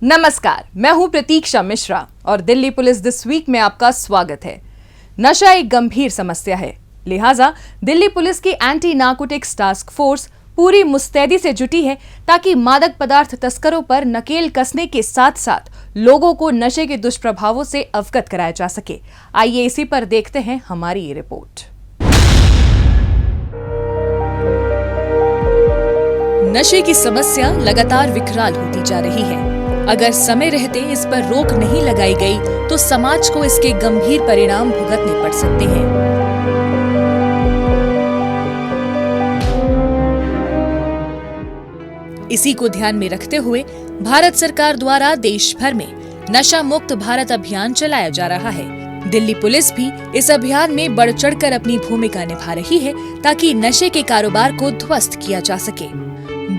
नमस्कार, मैं हूं प्रतीक्षा मिश्रा और दिल्ली पुलिस दिस वीक में आपका स्वागत है। नशा एक गंभीर समस्या है, लिहाजा दिल्ली पुलिस की एंटी नार्कोटिक्स टास्क फोर्स पूरी मुस्तैदी से जुटी है ताकि मादक पदार्थ तस्करों पर नकेल कसने के साथ साथ लोगों को नशे के दुष्प्रभावों से अवगत कराया जा सके। आइए इसी पर देखते हैं हमारी ये रिपोर्ट। नशे की समस्या लगातार विकराल होती जा रही है। अगर समय रहते इस पर रोक नहीं लगाई गई तो समाज को इसके गंभीर परिणाम भुगतने पड़ सकते हैं। इसी को ध्यान में रखते हुए भारत सरकार द्वारा देश भर में नशा मुक्त भारत अभियान चलाया जा रहा है। दिल्ली पुलिस भी इस अभियान में बढ़ चढ़कर अपनी भूमिका निभा रही है ताकि नशे के कारोबार को ध्वस्त किया जा सके।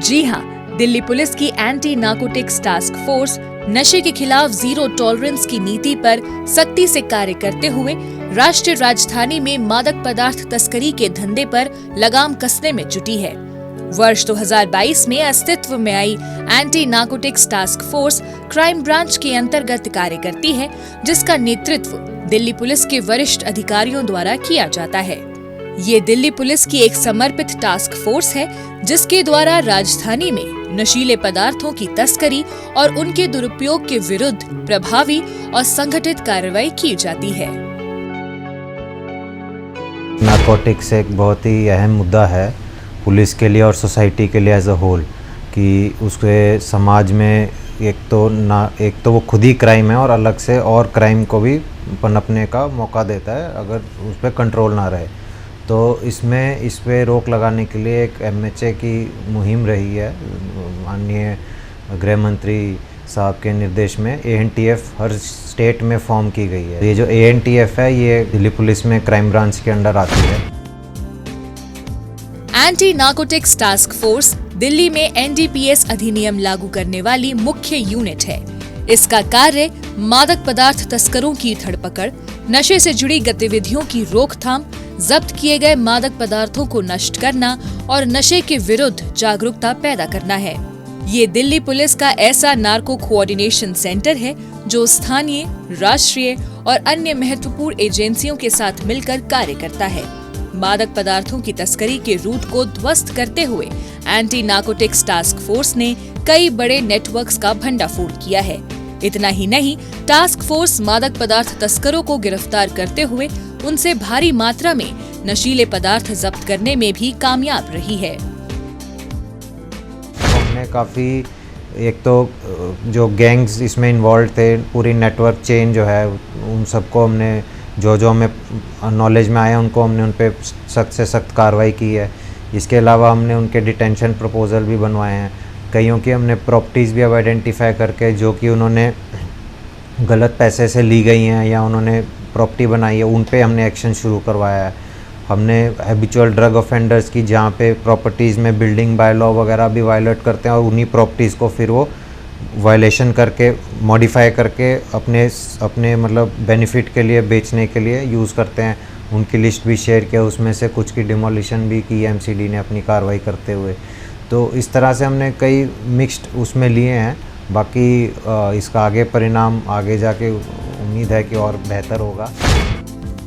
जी हाँ, दिल्ली पुलिस की एंटी नार्कोटिक्स टास्क फोर्स नशे के खिलाफ जीरो टॉलरेंस की नीति पर सख्ती से कार्य करते हुए राष्ट्रीय राजधानी में मादक पदार्थ तस्करी के धंधे पर लगाम कसने में जुटी है। वर्ष 2022 में अस्तित्व में आई anti narcotics task force crime branch के अंतर्गत कार्य करती है, जिसका नेतृत्व दिल्ली पुलिस के वरिष्ठ अधिकारियों द्वारा किया जाता है। ये दिल्ली पुलिस की एक समर्पित टास्क फोर्स है जिसके द्वारा राजधानी में नशीले पदार्थों की तस्करी और उनके दुरुपयोग के विरुद्ध प्रभावी और संगठित कार्रवाई की जाती है। नार्कोटिक्स एक बहुत ही अहम मुद्दा है पुलिस के लिए और सोसाइटी के लिए एज अ होल, कि उसके समाज में एक तो वो खुद ही क्राइम है और अलग से और क्राइम को भी पनपने का मौका देता है अगर उस पर कंट्रोल ना रहे। तो इस पे रोक लगाने के लिए एक MHA की मुहिम रही है। माननीय गृह मंत्री साहब के निर्देश में ANTF हर स्टेट में फॉर्म की गई है। ये जो ANTF है ये दिल्ली पुलिस में क्राइम ब्रांच के अंडर आती है। Anti narcotics task force Delhi में NDPS अधिनियम लागू करने वाली मुख्य यूनिट है। इसका कार्य मादक पदार्थ तस्करों की धरपकड़, नशे से जुड़ी गतिविधियों की रोकथाम, जब्त किए गए मादक पदार्थों को नष्ट करना और नशे के विरुद्ध जागरूकता पैदा करना है। ये दिल्ली पुलिस का ऐसा नार्को कोऑर्डिनेशन सेंटर है जो स्थानीय, राष्ट्रीय और अन्य महत्वपूर्ण एजेंसियों के साथ मिलकर कार्य करता है। मादक पदार्थों की तस्करी के रूट को ध्वस्त करते हुए एंटी नार्कोटिक्स टास्क फोर्स ने कई बड़े नेटवर्क्स का भंडाफोड़ किया है। इतना ही नहीं, टास्क फोर्स मादक पदार्थ तस्करों को गिरफ्तार करते हुए उनसे भारी मात्रा में नशीले पदार्थ जब्त करने में भी कामयाब रही है। हमने काफ़ी एक तो जो गैंग्स इसमें इन्वॉल्व थे, पूरी नेटवर्क चेन जो है उन सबको हमने जो हमें नॉलेज में आया उनको हमने उन पर सख्त से सख्त कार्रवाई की है। इसके अलावा हमने उनके डिटेंशन प्रपोजल भी बनवाए हैं। कईयों की हमने प्रॉपर्टीज़ भी अब आइडेंटिफाई करके जो कि उन्होंने गलत पैसे से ली गई हैं या उन्होंने प्रॉपर्टी बनाई है उन पे हमने एक्शन शुरू करवाया है। हमने हैबिचुअल ड्रग ऑफेंडर्स की जहाँ पे प्रॉपर्टीज़ में बिल्डिंग बाय लॉ वगैरह भी वायलेट करते हैं और उन्हीं प्रॉपर्टीज़ को फिर वो वायलेशन करके मॉडिफाई करके अपने मतलब बेनिफिट के लिए बेचने के लिए यूज़ करते हैं, उनकी लिस्ट भी शेयर किया। उसमें से कुछ की डिमोलिशन भी की MCD ने अपनी कार्रवाई करते हुए। तो इस तरह से हमने कई मिक्स्ड उसमें लिए हैं। बाकी इसका आगे परिणाम आगे जाके उम्मीद है कि और बेहतर होगा।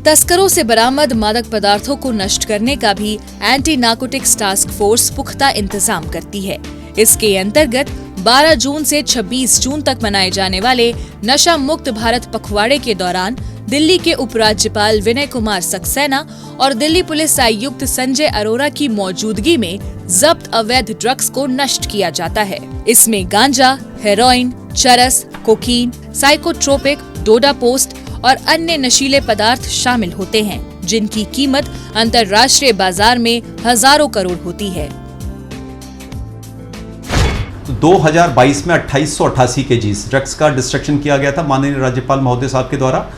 तस्करों से बरामद मादक पदार्थों को नष्ट करने का भी एंटी नार्कोटिक्स टास्क फोर्स पुख्ता इंतजाम करती है। इसके अंतर्गत 12 जून से 26 जून तक मनाए जाने वाले नशा मुक्त भारत पखवाड़े के दौरान दिल्ली के उपराज्यपाल विनय कुमार सक्सेना और दिल्ली पुलिस आयुक्त संजय अरोरा की मौजूदगी में जब्त अवैध ड्रग्स को नष्ट किया जाता है। इसमें गांजा, हेरोइन, चरस, कोकीन, साइकोट्रोपिक, डोडा पोस्ट और अन्य नशीले पदार्थ शामिल होते हैं, जिनकी कीमत अंतर्राष्ट्रीय बाजार में हजारों करोड़ होती है। 2022 में 2888 केजीज ड्रग्स का डिस्ट्रक्शन किया गया था माननीय राज्यपाल महोदय साहब के द्वारा,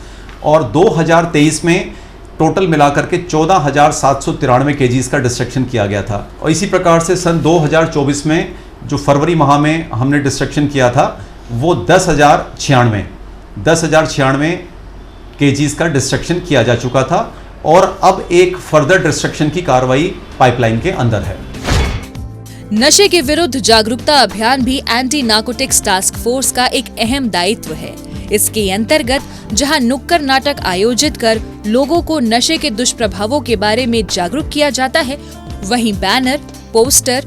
और 2023 में टोटल मिलाकर के 14,793 केजीज का डिस्ट्रक्शन किया गया था। और इसी प्रकार से सन 2024 में जो फरवरी माह में हमने डिस्ट्रक्शन किया था वो 10,096 केजीज का डिस्ट्रक्शन किया जा चुका था और अब एक फर्दर डिस्ट्रक्शन की कार्रवाई पाइपलाइन के अंदर है। नशे के विरुद्ध जागरूकता अभियान भी एंटी नार्कोटिक्स टास्क फोर्स का एक अहम दायित्व है। इसके अंतर्गत जहां नुक्कड़ नाटक आयोजित कर लोगों को नशे के दुष्प्रभावों के बारे में जागरूक किया जाता है, वहीं बैनर, पोस्टर,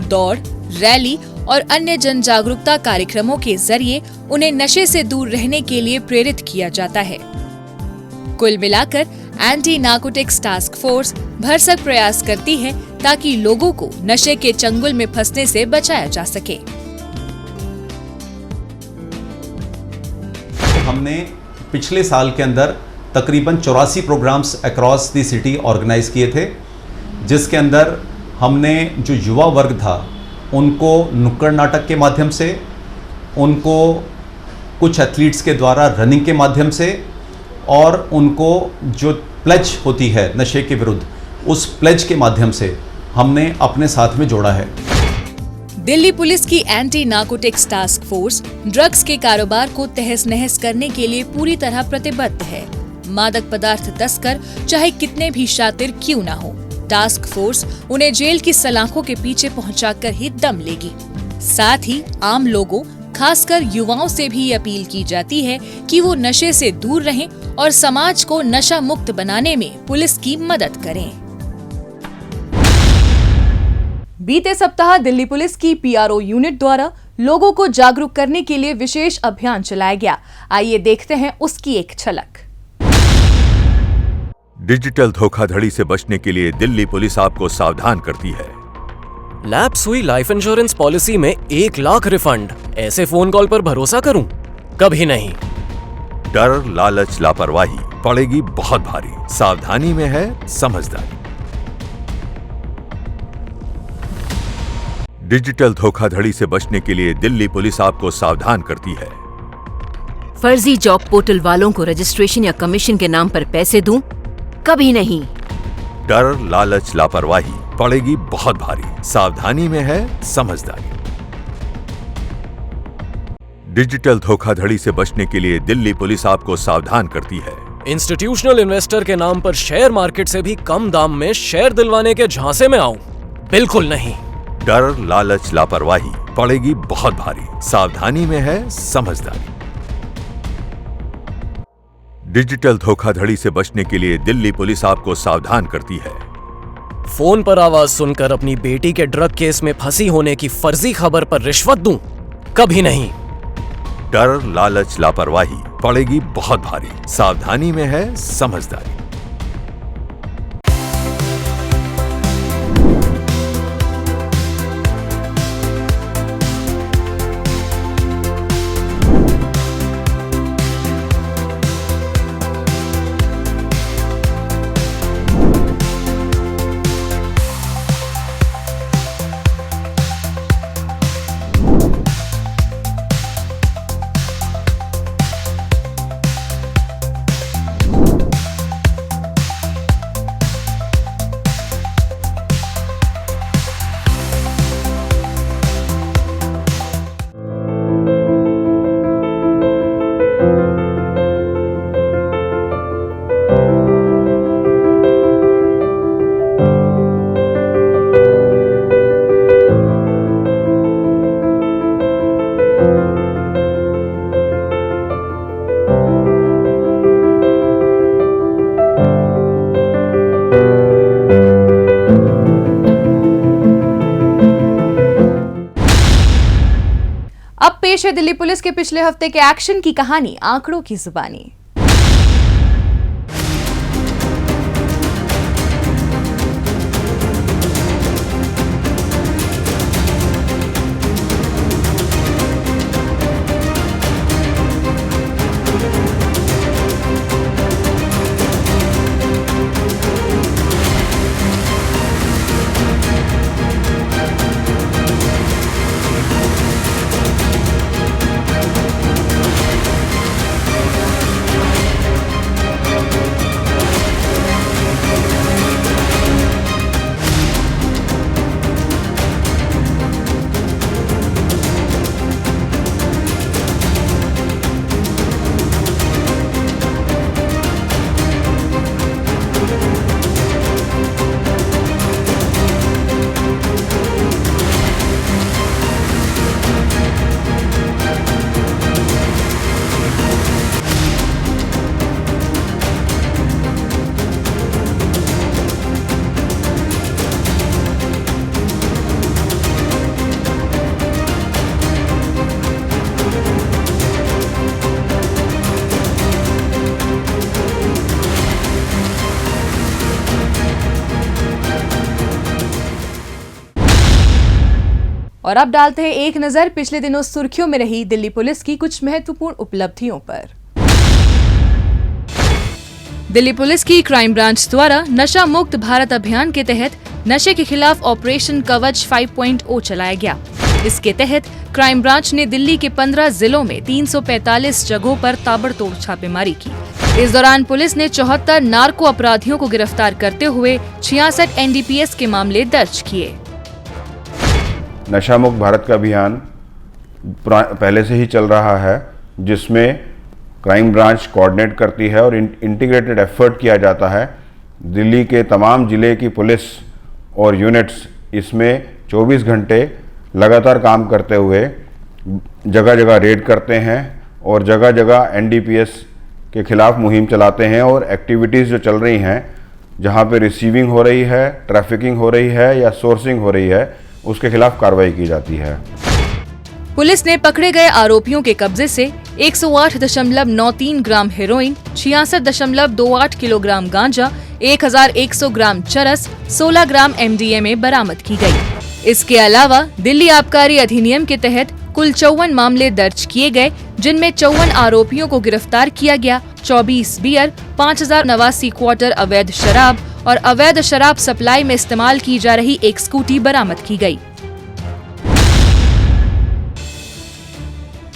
दौड़, रैली और अन्य जन जागरूकता कार्यक्रमों के जरिए उन्हें नशे से दूर रहने के लिए प्रेरित किया जाता है। कुल मिलाकर एंटी नार्कोटिक्स टास्क फोर्स भरसक प्रयास करती है ताकि लोगों को नशे के चंगुल में फंसने से बचाया जा सके। हमने पिछले साल के अंदर तकरीबन 84 programmes across the city organise किए थे, जिसके अंदर हमने जो युवा वर्ग था उनको नुक्कड़ नाटक के माध्यम से, उनको कुछ एथलीट्स के द्वारा रनिंग के माध्यम से और उनको जो प्लेज होती है नशे के विरुद्ध, उस प्लेज के माध्यम से हमने अपने साथ में जोड़ा है। दिल्ली पुलिस की anti narcotics task force drugs के कारोबार को तहस नहस करने के लिए पूरी तरह प्रतिबद्ध है। मादक पदार्थ तस्कर चाहे कितने भी शातिर क्यों ना हो, टास्क फोर्स उन्हें जेल की सलाखों के पीछे पहुंचाकर ही दम लेगी। साथ ही आम लोगों, खासकर युवाओं से भी अपील की जाती है कि वो नशे से दूर रहें और समाज को नशा मुक्त बनाने में पुलिस की मदद करें। बीते सप्ताह दिल्ली पुलिस की पीआरओ यूनिट द्वारा लोगों को जागरूक करने के लिए विशेष अभियान चलाया गया। आइए देखते हैं उसकी एक झलक। डिजिटल धोखाधड़ी से बचने के लिए दिल्ली पुलिस आपको सावधान करती है। लैप्स हुई लाइफ इंश्योरेंस पॉलिसी में 1 लाख रिफंड, ऐसे फोन कॉल पर भरोसा करूं? कभी नहीं। डर, लालच, लापरवाही पड़ेगी बहुत भारी। सावधानी में है समझदारी। डिजिटल धोखाधड़ी से बचने के लिए दिल्ली पुलिस आपको सावधान करती है। फर्जी जॉब पोर्टल वालों को रजिस्ट्रेशन या कमीशन के नाम पर पैसे दूं? कभी नहीं। डर, लालच, लापरवाही पड़ेगी बहुत भारी। सावधानी में है समझदारी। डिजिटल धोखाधड़ी से बचने के लिए दिल्ली पुलिस आपको सावधान करती है। इंस्टीट्यूशनल इन्वेस्टर के नाम पर शेयर मार्केट से भी कम दाम में शेयर दिलवाने के झांसे में आऊं? बिल्कुल नहीं। डर, लालच, लापरवाही पड़ेगी बहुत भारी। सावधानी में है समझदारी। डिजिटल धोखाधड़ी से बचने के लिए दिल्ली पुलिस आपको सावधान करती है। फोन पर आवाज सुनकर अपनी बेटी के ड्रग केस में फंसी होने की फर्जी खबर पर रिश्वत दूं? कभी नहीं। डर, लालच, लापरवाही पड़ेगी बहुत भारी। सावधानी में है समझदारी। अब पेश है दिल्ली पुलिस के पिछले हफ्ते के एक्शन की कहानी, आंकड़ों की जुबानी। और अब डालते हैं एक नजर पिछले दिनों सुर्खियों में रही दिल्ली पुलिस की कुछ महत्वपूर्ण उपलब्धियों पर। दिल्ली पुलिस की क्राइम ब्रांच द्वारा नशा मुक्त भारत अभियान के तहत नशे के खिलाफ ऑपरेशन कवच 5.0 चलाया गया। इसके तहत क्राइम ब्रांच ने दिल्ली के 15 जिलों में 345 जगहों पर ताबड़तोड़ छापेमारी की। इस दौरान पुलिस ने 74 नार्को अपराधियों को गिरफ्तार करते हुए 66 NDPS के मामले दर्ज किए। नशा मुक्त भारत का अभियान पहले से ही चल रहा है, जिसमें क्राइम ब्रांच कोऑर्डिनेट करती है और इंटीग्रेटेड एफर्ट किया जाता है। दिल्ली के तमाम ज़िले की पुलिस और यूनिट्स इसमें 24 घंटे लगातार काम करते हुए जगह जगह रेड करते हैं और जगह जगह NDPS के खिलाफ मुहिम चलाते हैं और एक्टिविटीज़ जो चल रही हैं, जहां पे रिसीविंग हो रही है, ट्रैफिकिंग हो रही है या सोर्सिंग हो रही है, उसके खिलाफ कार्रवाई की जाती है। पुलिस ने पकड़े गए आरोपियों के कब्जे से 108.93 ग्राम हेरोइन, 66.28 किलोग्राम गांजा, 1100 ग्राम चरस, 16 ग्राम MDMA बरामद की गई। इसके अलावा दिल्ली आबकारी अधिनियम के तहत कुल 54 मामले दर्ज किए गए, जिनमें 54 आरोपियों को गिरफ्तार किया गया। 24 बियर, 5089 क्वार्टर अवैध शराब और अवैध शराब सप्लाई में इस्तेमाल की जा रही एक स्कूटी बरामद की गई।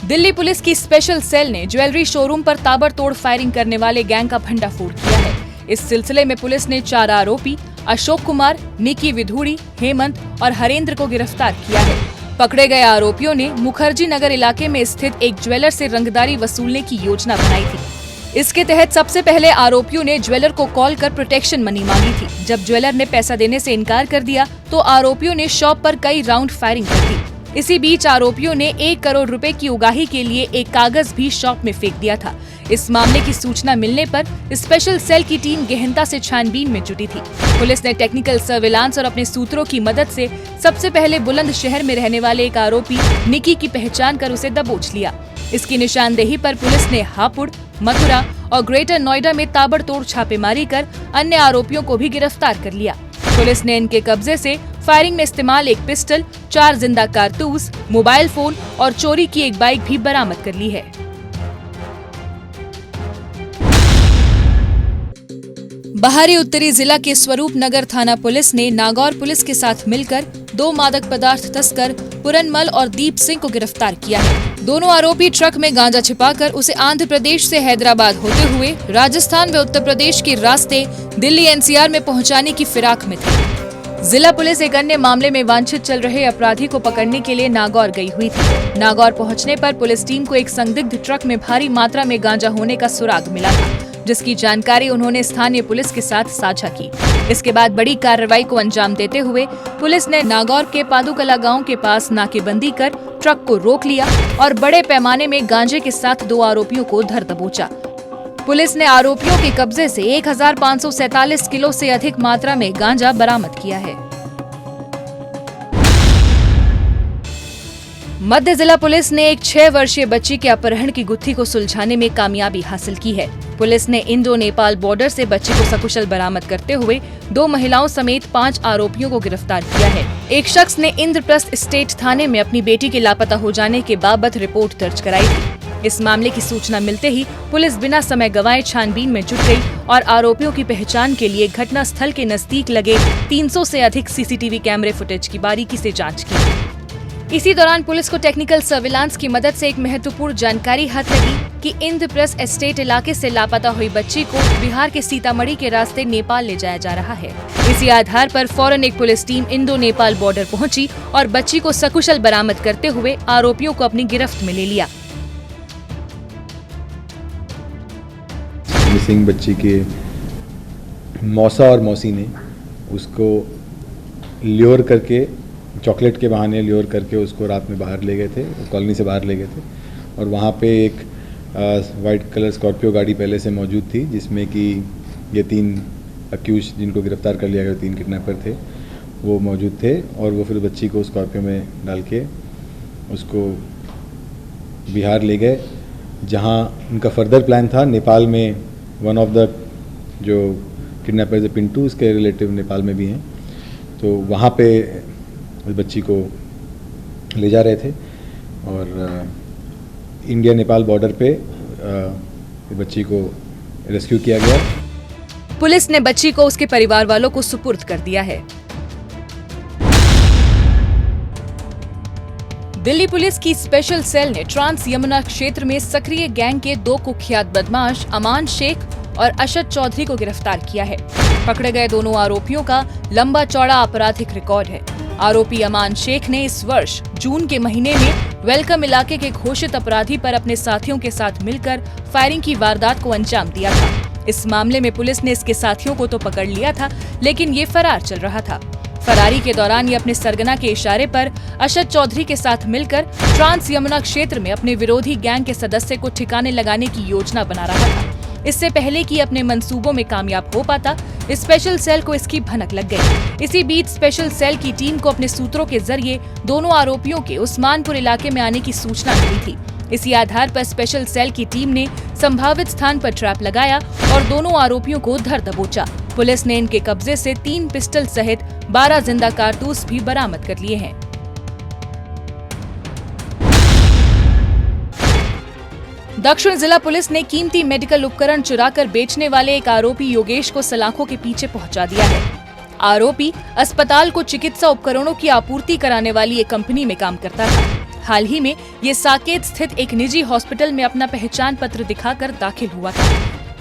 दिल्ली पुलिस की स्पेशल सेल ने ज्वेलरी शोरूम पर ताबड़तोड़ फायरिंग करने वाले गैंग का भंडाफोड़ किया है। इस सिलसिले में पुलिस ने 4 आरोपी अशोक कुमार, निकी विधूड़ी, हेमंत और हरेंद्र को गिरफ्तार किया है। पकड़े गए आरोपियों ने मुखर्जी नगर इलाके में स्थित एक ज्वेलर से रंगदारी वसूलने की योजना बनाई थी। इसके तहत सबसे पहले आरोपियों ने ज्वेलर को कॉल कर प्रोटेक्शन मनी मांगी थी। जब ज्वेलर ने पैसा देने से इनकार कर दिया तो आरोपियों ने शॉप पर कई राउंड फायरिंग कर दी। इसी बीच आरोपियों ने 1 करोड़ रुपए की उगाही के लिए एक कागज भी शॉप में फेंक दिया था। इस मामले की सूचना मिलने पर स्पेशल सेल की टीम गहनता से छानबीन में जुटी थी। पुलिस ने टेक्निकल सर्विलांस और अपने सूत्रों की मदद से सबसे पहले बुलंदशहर में रहने वाले एक आरोपी निकी की पहचान कर उसे दबोच लिया। इसकी निशानदेही पर पुलिस ने हापुड़, मथुरा और ग्रेटर नोएडा में ताबड़तोड़ छापेमारी कर अन्य आरोपियों को भी गिरफ्तार कर लिया। पुलिस ने इनके कब्जे से फायरिंग में इस्तेमाल एक पिस्टल, 4 जिंदा कारतूस, मोबाइल फोन और चोरी की एक बाइक भी बरामद कर ली है। बाहरी उत्तरी जिला के स्वरूप नगर थाना पुलिस ने नागौर पुलिस के साथ मिलकर 2 मादक पदार्थ तस्कर पुरनमल और दीप सिंह को गिरफ्तार किया है। दोनों आरोपी ट्रक में गांजा छिपाकर उसे आंध्र प्रदेश से हैदराबाद होते हुए राजस्थान व उत्तर प्रदेश के रास्ते दिल्ली NCR में पहुंचाने की फिराक में थे। जिला पुलिस एक अन्य मामले में वांछित चल रहे अपराधी को पकड़ने के लिए नागौर गई हुई थी। नागौर पहुंचने पर पुलिस टीम को एक संदिग्ध ट्रक में भारी मात्रा में गांजा होने का सुराग मिला था, जिसकी जानकारी उन्होंने स्थानीय पुलिस के साथ साझा की। इसके बाद बड़ी कार्रवाई को अंजाम देते हुए पुलिस ने नागौर के पादुकला गांव के पास नाकेबंदी कर ट्रक को रोक लिया और बड़े पैमाने में गांजे के साथ 2 आरोपियों को धर दबोचा। पुलिस ने आरोपियों के कब्जे से 1547 किलो से अधिक मात्रा में गांजा बरामद किया है। मध्य जिला पुलिस ने एक 6 वर्षीय बच्ची के अपहरण की गुत्थी को सुलझाने में कामयाबी हासिल की है। पुलिस ने इंडो नेपाल बॉर्डर से बच्ची को सकुशल बरामद करते हुए 2 महिलाओं समेत 5 आरोपियों को गिरफ्तार किया है। एक शख्स ने इंद्रप्रस्थ स्टेट थाने में अपनी बेटी के लापता हो जाने के बाबत रिपोर्ट दर्ज कराई थी। इस मामले की सूचना मिलते ही पुलिस बिना समय गंवाए छानबीन में जुट गई और आरोपियों की पहचान के लिए घटना स्थल के नजदीक लगे 300 से अधिक CCTV कैमरे फुटेज की बारीकी से जांच की। इसी दौरान पुलिस को टेक्निकल सर्विलांस की मदद से एक महत्वपूर्ण जानकारी हाथ लगी कि इंद्रप्रस्थ एस्टेट इलाके से लापता हुई बच्ची को बिहार के सीतामढ़ी के रास्ते नेपाल ले जाया जा रहा है। इसी आधार पर फौरन एक police team Indo Nepal border पहुंची और बच्ची को सकुशल बरामद करते हुए आरोपियों को अपनी गिरफ्त में ले लिया। मिसिंग बच्ची के मौसा और मौसी ने उसको ल्योर करके, चॉकलेट के बहाने ल्योर करके उसको रात में बाहर ले गए थे, कॉलोनी से बाहर ले गए थे और वहाँ पे एक वाइट कलर स्कॉर्पियो गाड़ी पहले से मौजूद थी, जिसमें कि ये 3 अक्यूज जिनको गिरफ्तार कर लिया गया, 3 किडनैपर थे, वो मौजूद थे और वो फिर बच्ची को स्कॉर्पियो में डाल के उसको बिहार ले गए, जहाँ उनका फर्दर प्लान था नेपाल में। वन ऑफ द जो किडनैपर्स पिंटू, उसके रिलेटिव नेपाल में भी हैं, तो वहाँ पे उस बच्ची को ले जा रहे थे और इंडिया नेपाल बॉर्डर पे बच्ची को रेस्क्यू किया गया। पुलिस ने बच्ची को उसके परिवार वालों को सुपुर्द कर दिया है। दिल्ली पुलिस की स्पेशल सेल ने ट्रांस यमुना क्षेत्र में सक्रिय गैंग के 2 कुख्यात बदमाश अमान शेख और अशद चौधरी को गिरफ्तार किया है। पकड़े गए दोनों आरोपियों का लंबा चौड़ा आपराधिक रिकॉर्ड है। आरोपी अमान शेख ने इस वर्ष जून के महीने में वेलकम इलाके के घोषित अपराधी पर अपने साथियों के साथ मिलकर फायरिंग की वारदात को अंजाम दिया था। इस मामले में पुलिस ने इसके साथियों को तो पकड़ लिया था, लेकिन ये फरार चल रहा था। फरारी के दौरान ये अपने सरगना के इशारे पर अशद चौधरी के साथ मिलकर ट्रांस यमुना क्षेत्र में अपने विरोधी गैंग के सदस्य को ठिकाने लगाने की योजना बना रहा था। इससे पहले कि अपने मंसूबों में कामयाब हो पाता, स्पेशल सेल को इसकी भनक लग गई। इसी बीच स्पेशल सेल की टीम को अपने सूत्रों के जरिए दोनों आरोपियों के उस्मानपुर इलाके में आने की सूचना मिली थी। इसी आधार पर स्पेशल सेल की टीम ने संभावित स्थान पर ट्रैप लगाया और दोनों आरोपियों को धर दबोचा। पुलिस ने इनके कब्जे से 3 पिस्टल सहित 12 जिंदा कारतूस भी बरामद कर लिए हैं। दक्षिण जिला पुलिस ने कीमती मेडिकल उपकरण चुराकर बेचने वाले एक आरोपी योगेश को सलाखों के पीछे पहुंचा दिया है। आरोपी अस्पताल को चिकित्सा उपकरणों की आपूर्ति कराने वाली एक कंपनी में काम करता था। हाल ही में ये साकेत स्थित एक निजी हॉस्पिटल में अपना पहचान पत्र दिखाकर दाखिल हुआ था।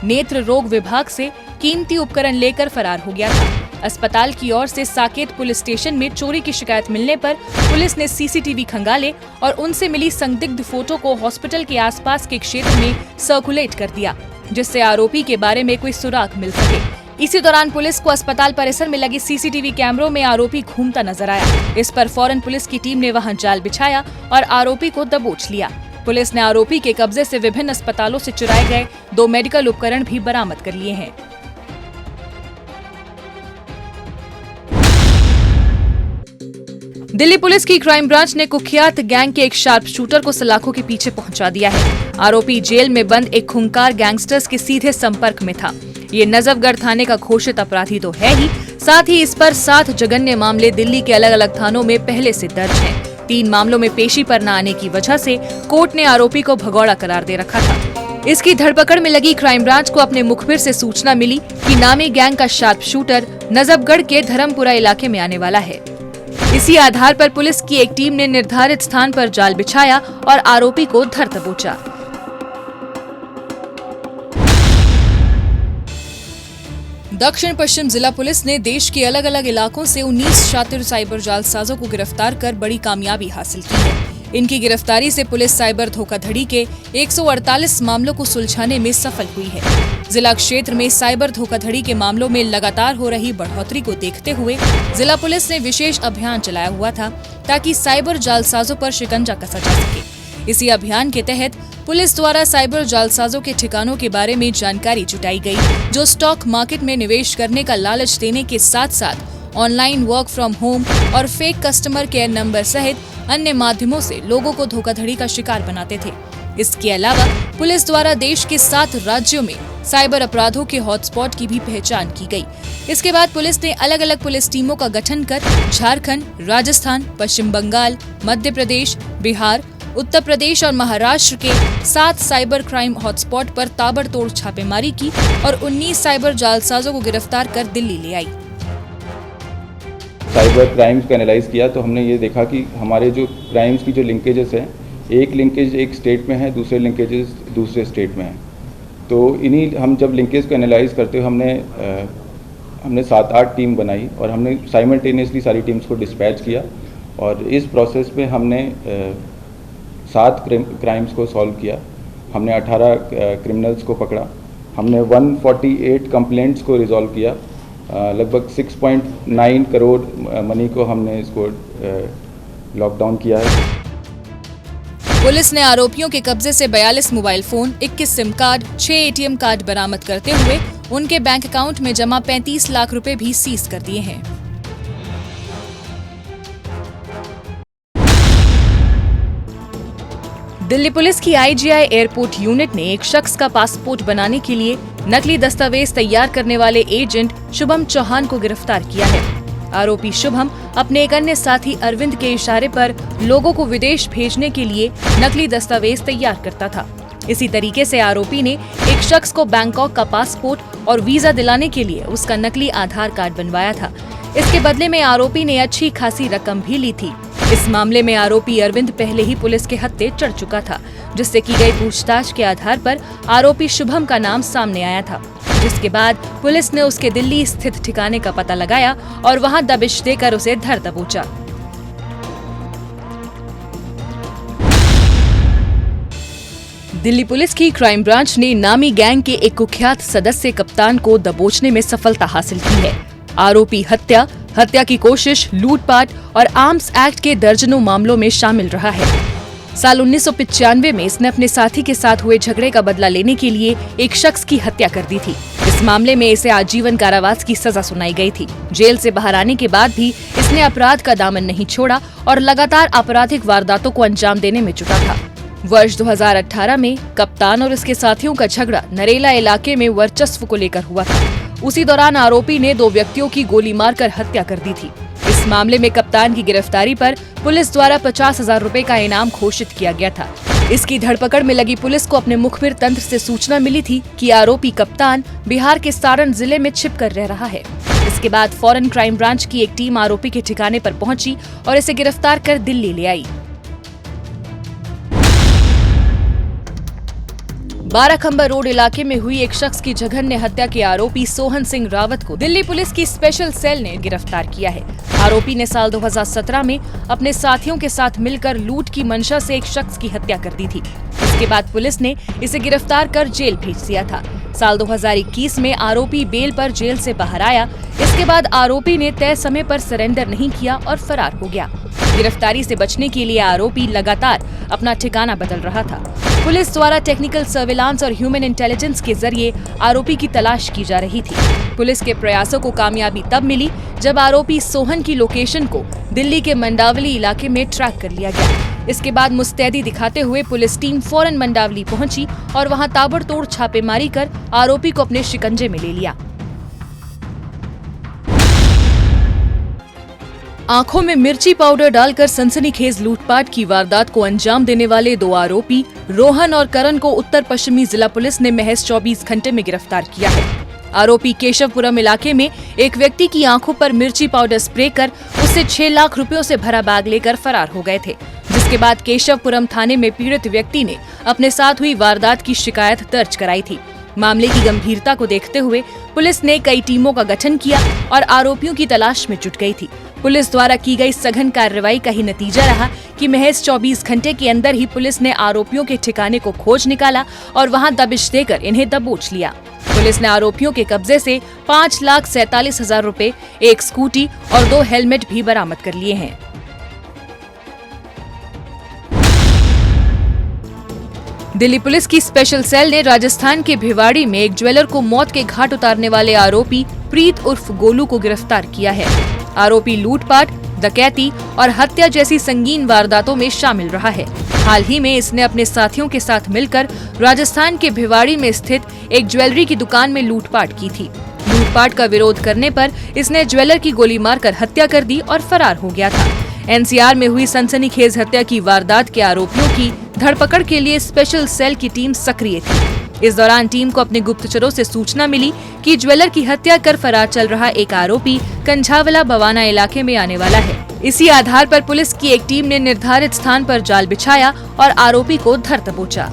नेत्र रोग विभाग से कीमती उपकरण लेकर फरार हो गया था। अस्पताल की ओर से साकेत पुलिस स्टेशन में चोरी की शिकायत मिलने पर पुलिस ने सीसीटीवी खंगाले और उनसे मिली संदिग्ध फोटो को हॉस्पिटल के आसपास के क्षेत्र में सर्कुलेट कर दिया, जिससे आरोपी के बारे में कोई सुराग मिल सके। इसी दौरान पुलिस को अस्पताल परिसर में लगे सीसीटीवी कैमरों में आरोपी घूमता नजर आया। इस पर फौरन पुलिस की टीम ने वहां जाल बिछाया और आरोपी को दबोच लिया। पुलिस ने आरोपी के कब्जे से विभिन्न अस्पतालों से चुराए गए 2 मेडिकल उपकरण भी बरामद कर लिए हैं। दिल्ली पुलिस की क्राइम ब्रांच ने कुख्यात गैंग के एक शार्प शूटर को सलाखों के पीछे पहुंचा दिया है। आरोपी जेल में बंद एक खूंखार गैंगस्टर्स के सीधे संपर्क में था। ये नजफगढ़ थाने का घोषित अपराधी तो है ही, साथ ही इस पर 7 जघन्य मामले दिल्ली के अलग अलग थानों में पहले से दर्ज हैं। 3 मामलों में पेशी पर न आने की वजह से कोर्ट ने आरोपी को भगौड़ा करार दे रखा था। इसकी धरपकड़ में लगी क्राइम ब्रांच को अपने मुखबिर से सूचना मिली कि नामी गैंग का शार्प शूटर नजफगढ़ के धर्मपुरा इलाके में आने वाला है। इसी आधार पर पुलिस की एक टीम ने निर्धारित स्थान पर जाल बिछाया और आरोपी को धर दबोचा। दक्षिण पश्चिम जिला पुलिस ने देश के अलग अलग इलाकों से 19 शातिर साइबर जालसाजों को गिरफ्तार कर बड़ी कामयाबी हासिल की है। इनकी गिरफ्तारी से पुलिस साइबर धोखाधड़ी के 148 मामलों को सुलझाने में सफल हुई है। जिला क्षेत्र में साइबर धोखाधड़ी के मामलों में लगातार हो रही बढ़ोतरी को देखते हुए जिला पुलिस ने विशेष अभियान चलाया हुआ था ताकि साइबर जालसाजों पर शिकंजा कसा जा सके। इसी अभियान के तहत पुलिस द्वारा साइबर जालसाजों के ठिकानों के बारे में जानकारी जुटाई गई, जो स्टॉक मार्केट में निवेश करने का लालच देने के साथ साथ ऑनलाइन वर्क फ्रॉम होम और फेक कस्टमर केयर नंबर सहित अन्य माध्यमों से लोगों को धोखाधड़ी का शिकार बनाते थे। इसके अलावा पुलिस द्वारा देश के 7 राज्यों में साइबर अपराधों के हॉटस्पॉट की भी पहचान की गई। इसके बाद पुलिस ने अलग अलग पुलिस टीमों का गठन कर झारखंड, राजस्थान, पश्चिम बंगाल, मध्य प्रदेश, बिहार, उत्तर प्रदेश और महाराष्ट्र के 7 साइबर क्राइम हॉटस्पॉट पर ताबड़तोड़ छापेमारी की और 19 साइबर जालसाजों को गिरफ्तार कर दिल्ली ले आई। साइबर क्राइम्स को एनालाइज किया तो हमने ये देखा कि हमारे जो क्राइम्स की जो लिंकेजेस हैं, एक लिंकेज एक स्टेट में है, दूसरे लिंकेजेस दूसरे स्टेट में है। तो इन्हीं हम जब लिंकेज को एनालाइज करते हुए हमने 7-8 टीम बनाई और हमने साइमल्टेनियसली सारी टीम्स को डिस्पैच किया और इस प्रोसेस में हमने 7 क्राइम्स को सॉल्व किया। हमने 18 क्रिमिनल्स को पकड़ा। हमने 148 कंप्लेंट्स को रिजॉल्व किया। लगभग 6.9 करोड़ मनी को हमने इसको लॉकडाउन किया है। पुलिस ने आरोपियों के कब्जे से 42 mobile phone, 21 SIM card, 6 ATM card बरामद करते हुए उनके बैंक अकाउंट में जमा 35 लाख रुपए भी सीज कर दिए हैं। दिल्ली पुलिस की आईजीआई एयरपोर्ट यूनिट ने एक शख्स का पासपोर्ट बनाने के लिए नकली दस्तावेज तैयार करने वाले एजेंट शुभम चौहान को गिरफ्तार किया है। आरोपी शुभम अपने एक अन्य साथी अरविंद के इशारे पर लोगों को विदेश भेजने के लिए नकली दस्तावेज तैयार करता था। इसी तरीके से आरोपी ने एक शख्स को बैंकॉक का पासपोर्ट और वीजा दिलाने के लिए उसका नकली आधार कार्ड बनवाया था। इसके बदले में आरोपी ने अच्छी खासी रकम भी ली थी। इस मामले में आरोपी अरविंद पहले ही पुलिस के हत्थे चढ़ चुका था, जिससे की गई पूछताछ के आधार पर आरोपी शुभम का नाम सामने आया था, जिसके बाद पुलिस ने उसके दिल्ली स्थित ठिकाने का पता लगाया और वहां दबिश देकर उसे धर दबोचा। दिल्ली पुलिस की क्राइम ब्रांच ने नामी गैंग के एक कुख्यात सदस्य कप्तान को दबोचने में सफलता हासिल की है। आरोपी हत्या की कोशिश, लूटपाट और आर्म्स एक्ट के दर्जनों मामलों में शामिल रहा है। साल 1995 में इसने अपने साथी के साथ हुए झगड़े का बदला लेने के लिए एक शख्स की हत्या कर दी थी। इस मामले में इसे आजीवन कारावास की सजा सुनाई गई थी। जेल से बाहर आने के बाद भी इसने अपराध का दामन नहीं छोड़ा और लगातार आपराधिक वारदातों को अंजाम देने में जुटा था। वर्ष 2018 में कप्तान और इसके साथियों का झगड़ा नरेला इलाके में वर्चस्व को लेकर हुआ था। उसी दौरान आरोपी ने 2 व्यक्तियों की गोली मारकर हत्या कर दी थी। इस मामले में कप्तान की गिरफ्तारी पर पुलिस द्वारा 50,000 रुपए का इनाम घोषित किया गया था। इसकी धरपकड़ में लगी पुलिस को अपने मुखबिर तंत्र से सूचना मिली थी कि आरोपी कप्तान बिहार के सारण जिले में छिप कर रह रहा है। इसके बाद फौरन क्राइम ब्रांच की एक टीम आरोपी के ठिकाने पर पहुंची और इसे गिरफ्तार कर दिल्ली ले आई। 12 रोड इलाके में हुई एक शख्स की जघन्य हत्या के आरोपी सोहन सिंह रावत को दिल्ली पुलिस की स्पेशल सेल ने गिरफ्तार किया है। आरोपी ने साल 2017 में अपने साथियों के साथ मिलकर लूट की मंशा से एक शख्स की हत्या कर दी थी। इसके बाद पुलिस ने इसे गिरफ्तार कर जेल भेज दिया था। साल 2021 में आरोपी बेल पर जेल से बाहर आया। इसके बाद आरोपी ने तय समय पर सरेंडर नहीं किया और फरार हो गया। गिरफ्तारी से बचने के लिए आरोपी लगातार अपना ठिकाना बदल रहा था। पुलिस द्वारा टेक्निकल सर्विलांस और ह्यूमन इंटेलिजेंस के जरिए आरोपी की तलाश की जा रही थी। पुलिस के प्रयासों को कामयाबी तब मिली जब आरोपी सोहन की लोकेशन को दिल्ली के मंडावली इलाके में ट्रैक कर लिया गया। इसके बाद मुस्तैदी दिखाते हुए पुलिस टीम फौरन मंडावली पहुंची और वहां ताबड़तोड़ छापेमारी कर आरोपी को अपने शिकंजे में ले लिया। आंखों में मिर्ची पाउडर डालकर सनसनीखेज लूटपाट की वारदात को अंजाम देने वाले 2 आरोपी रोहन और करण को उत्तर पश्चिमी जिला पुलिस ने महज 24 घंटे में गिरफ्तार किया है। आरोपी केशवपुरम इलाके में एक व्यक्ति की आंखों पर मिर्ची पाउडर स्प्रे कर उससे 6 लाख रुपयों से भरा बैग लेकर फरार हो गए थे, जिसके बाद केशवपुरम थाने में पीड़ित व्यक्ति ने अपने साथ हुई वारदात की शिकायत दर्ज कराई थी। मामले की गंभीरता को देखते हुए पुलिस ने कई टीमों का गठन किया और आरोपियों की तलाश में जुट गई थी। पुलिस द्वारा की गई सघन कार्रवाई का ही नतीजा रहा कि महज 24 घंटे के अंदर ही पुलिस ने आरोपियों के ठिकाने को खोज निकाला और वहां दबिश देकर इन्हें दबोच लिया। पुलिस ने आरोपियों के कब्जे से 5,47,000 रुपए, एक स्कूटी और 2 हेलमेट भी बरामद कर लिए हैं। दिल्ली पुलिस की स्पेशल सेल ने राजस्थान के भिवाड़ी में एक ज्वेलर को मौत के घाट उतारने वाले आरोपी प्रीत उर्फ गोलू को गिरफ्तार किया है। आरोपी लूटपाट, डकैती और हत्या जैसी संगीन वारदातों में शामिल रहा है। हाल ही में इसने अपने साथियों के साथ मिलकर राजस्थान के भिवाड़ी में स्थित एक ज्वेलरी की दुकान में लूटपाट की थी। लूटपाट का विरोध करने पर इसने ज्वेलर की गोली मारकर हत्या कर दी और फरार हो गया था। एनसीआर में हुई सनसनीखेज हत्या की वारदात के आरोपियों की धरपकड़ के लिए स्पेशल सेल की टीम सक्रिय थी। इस दौरान टीम को अपने गुप्तचरों से सूचना मिली कि ज्वेलर की हत्या कर फरार चल रहा एक आरोपी कंझावला बवाना इलाके में आने वाला है। इसी आधार पर पुलिस की एक टीम ने निर्धारित स्थान पर जाल बिछाया और आरोपी को धर दबोचा।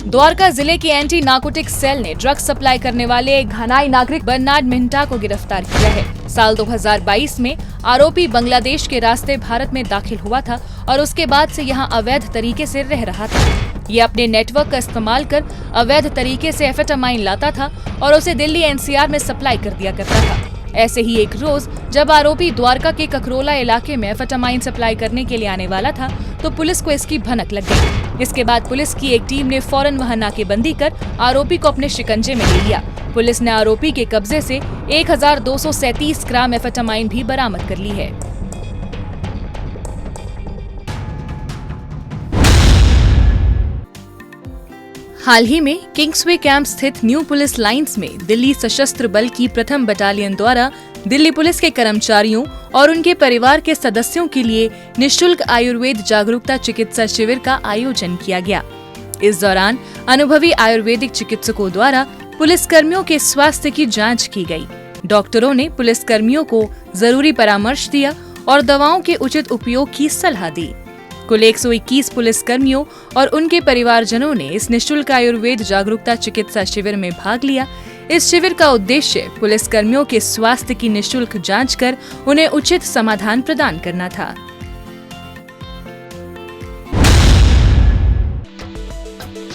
द्वारका जिले की एंटी नार्कोटिक सेल ने ड्रग्स सप्लाई करने वाले एक घनाई नागरिक बर्नार्ड मिंटा को गिरफ्तार किया है। साल 2022 में आरोपी बांग्लादेश के रास्ते भारत में दाखिल हुआ था और उसके बाद से यहां अवैध तरीके से रह रहा था। ये अपने नेटवर्क का इस्तेमाल कर अवैध तरीके से एफेटामाइन लाता था और उसे दिल्ली एनसीआर में सप्लाई कर दिया करता था। ऐसे ही एक रोज जब आरोपी द्वारका के ककरोला इलाके में एफेटामाइन सप्लाई करने के लिए आने वाला था तो पुलिस को इसकी भनक लग गई। इसके बाद पुलिस की एक टीम ने फौरन वहां नाकेबंदी कर आरोपी को अपने शिकंजे में ले लिया। पुलिस ने आरोपी के कब्जे से 1237 ग्राम एफेटामाइन भी बरामद कर ली है। हाल ही में किंग्सवे कैंप स्थित न्यू पुलिस लाइंस में दिल्ली सशस्त्र बल की प्रथम बटालियन द्वारा दिल्ली पुलिस के कर्मचारियों और उनके परिवार के सदस्यों के लिए निःशुल्क आयुर्वेद जागरूकता चिकित्सा शिविर का आयोजन किया गया। इस दौरान अनुभवी आयुर्वेदिक चिकित्सकों द्वारा पुलिस कर्मियों के स्वास्थ्य की जांच की गई। डॉक्टरों ने पुलिस कर्मियों को जरूरी परामर्श दिया और दवाओं के उचित उपयोग की सलाह दी। कुल 121 पुलिस कर्मियों और उनके परिवारजनों ने इस निःशुल्क आयुर्वेद जागरूकता चिकित्सा शिविर में भाग लिया। इस शिविर का उद्देश्य पुलिस कर्मियों के स्वास्थ्य की निःशुल्क जांच कर उन्हें उचित समाधान प्रदान करना था।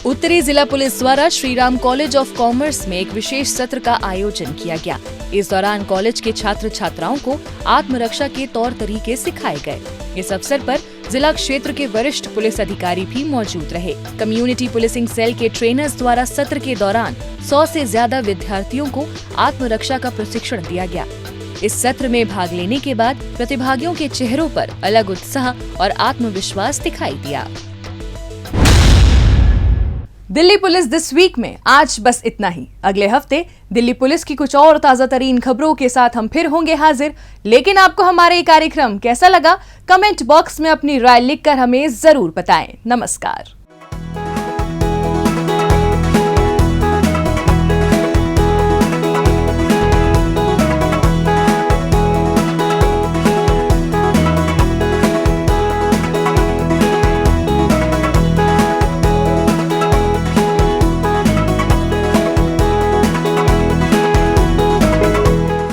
उत्तरी जिला पुलिस द्वारा श्रीराम कॉलेज ऑफ कॉमर्स में एक विशेष सत्र का आयोजन किया गया। इस दौरान कॉलेज के छात्र छात्राओं को आत्मरक्षा के तौर तरीके सिखाए गए। इस अवसर पर जिला क्षेत्र के वरिष्ठ पुलिस अधिकारी भी मौजूद रहे। कम्युनिटी पुलिसिंग सेल के ट्रेनर्स द्वारा सत्र के दौरान 100 से ज्यादा विद्यार्थियों को आत्मरक्षा का प्रशिक्षण दिया गया। इस सत्र में भाग लेने के बाद प्रतिभागियों के चेहरों पर अलग उत्साह और आत्मविश्वास दिखाई दिया। दिल्ली पुलिस दिस वीक में आज बस इतना ही। अगले हफ्ते दिल्ली पुलिस की कुछ और ताजा तरीन खबरों के साथ हम फिर होंगे हाजिर। लेकिन आपको हमारा ये कार्यक्रम कैसा लगा, कमेंट बॉक्स में अपनी राय लिखकर हमें जरूर बताएं। नमस्कार।